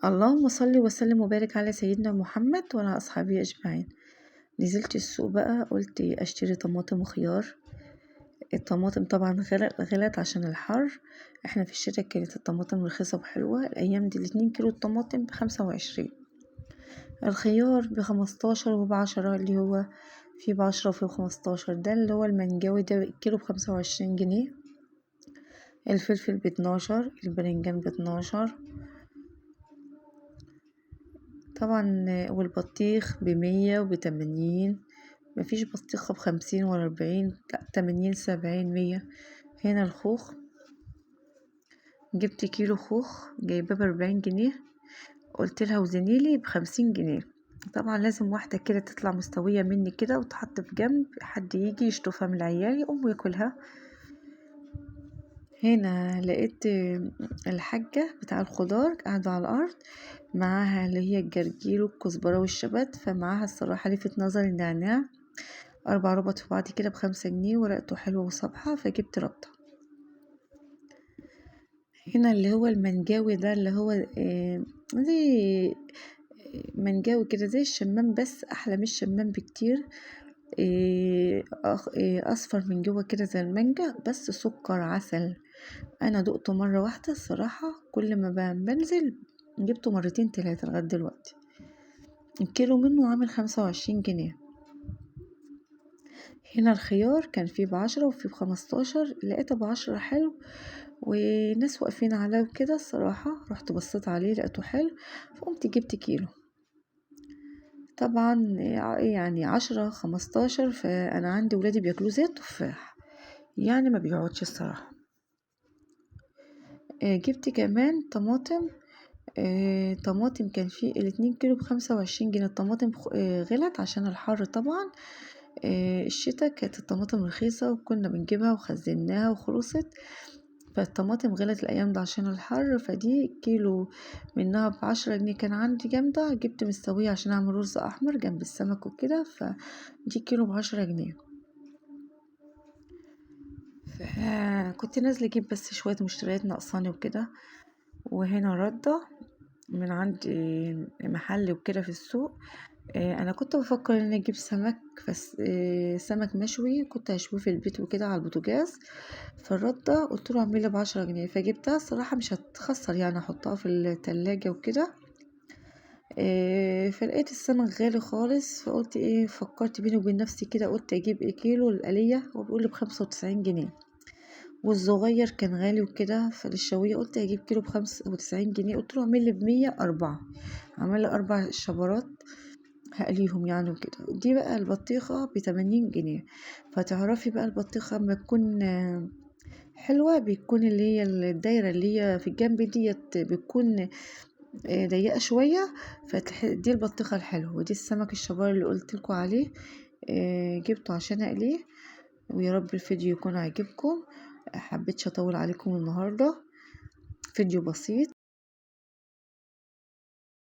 اللهم صل وسلم وبارك على سيدنا محمد وعلى أصحابه أجمعين. نزلت السوق بقى، قلت أشتري طماطم وخيار. الطماطم طبعا غلت عشان الحر. احنا في الشتاء كانت الطماطم رخيصة وحلوة. الأيام دي 2 كيلو الطماطم ب25، الخيار ب15 وب10، اللي هو في ب10 وفي ب15. ده اللي هو المنجاوي، ده الكيلو ب25 جنيه. الفلفل ب12، البرنجان ب12 طبعا، والبطيخ ب100 وب80. مفيش بطيخة ب50 ولا 40، لا 80 70 100. هنا الخوخ، جبت كيلو خوخ جايباه ب40 جنيه. قلت لها وزنيلي ب50 جنيه. طبعا لازم واحدة كده تطلع مستوية مني كده وتحط في جنب، حد يجي يشطفها من العيال يقوم وياكلها. هنا لقيت الحاجة بتاع الخضار قاعدة على الأرض، معاها اللي هي الجرجير والكزبرة والشبت. فمعاها الصراحة لفت نظري النعناع، 4 ربط في بعض كده ب5 جنيه، ورقته حلوة وصبحة، فجبت ربطة. هنا اللي هو المنجاوي، ده اللي هو زي منجاوي كده زي الشمام، بس أحلى من الشمام بكتير. أصفر من جوه كده زي المانجا، بس سكر عسل. أنا دقته مرة واحدة الصراحة، كل ما بنزل جبته مرتين 3 لغاية دلوقتي. الكيلو منه عامل 25 جنيه. هنا الخيار كان فيه ب10 وفيه ب15، لقيته ب10 حلو، وناس واقفين عليه وكده. الصراحة رحت بصيت عليه لقيته حلو، فقمت جبت كيلو. طبعا يعني 10 15، فأنا عندي ولادي بياكلوه زي التفاح، يعني ما بيقعدش الصراحة. جبت كمان طماطم. طماطم كان فيه ال2 كيلو ب25 جنيه. الطماطم غلت عشان الحر طبعا. الشتا كانت الطماطم رخيصة وكنا بنجيبها وخزناها وخلصت، فالطماطم غلت الأيام ده عشان الحر. فدي كيلو منها ب10 جنيه. كان عندي جامدة، جبت مستوية عشان أعمل رز أحمر جنب السمك وكده، فدي كيلو ب10 جنيه. فكنت نازلة أجيب بس شوية مشتريات ناقصاني وكده. وهنا ردة من عند محل وكده في السوق. انا كنت بفكر ان اجيب سمك، بس سمك مشوي كنت هشويه في البيت وكده على البوتاجاز. فالردة قلت له اعملي ب10 جنيه، فجبتها. الصراحة مش هتخسر يعني، احطها في التلاجة وكده. فلقيت السمك غالي خالص، فقلت فكرت بيني وبين نفسي كده، قلت اجيب كيلو القلية، وبيقول ب95 جنيه. والصغير كان غالي وكده، فللشوية قلت اجيب كيلو ب95 جنيه. قلت له اعمل لي ب100 4. عمل لي 4 شبرات هقليهم يعني وكده. دي بقى البطيخة ب80 جنيه. فتعرفي بقى البطيخة اما تكون حلوة، بتكون اللي هي الدايرة اللي هي في الجنب ديت بتكون ضيقة شوية. دي البطيخة الحلوة. ودي السمك الشبار اللي قلتلكوا عليه، جبته عشان اقليه. ويا رب الفيديو يكون عجبكم. حبيتش اطول عليكم النهاردة، فيديو بسيط.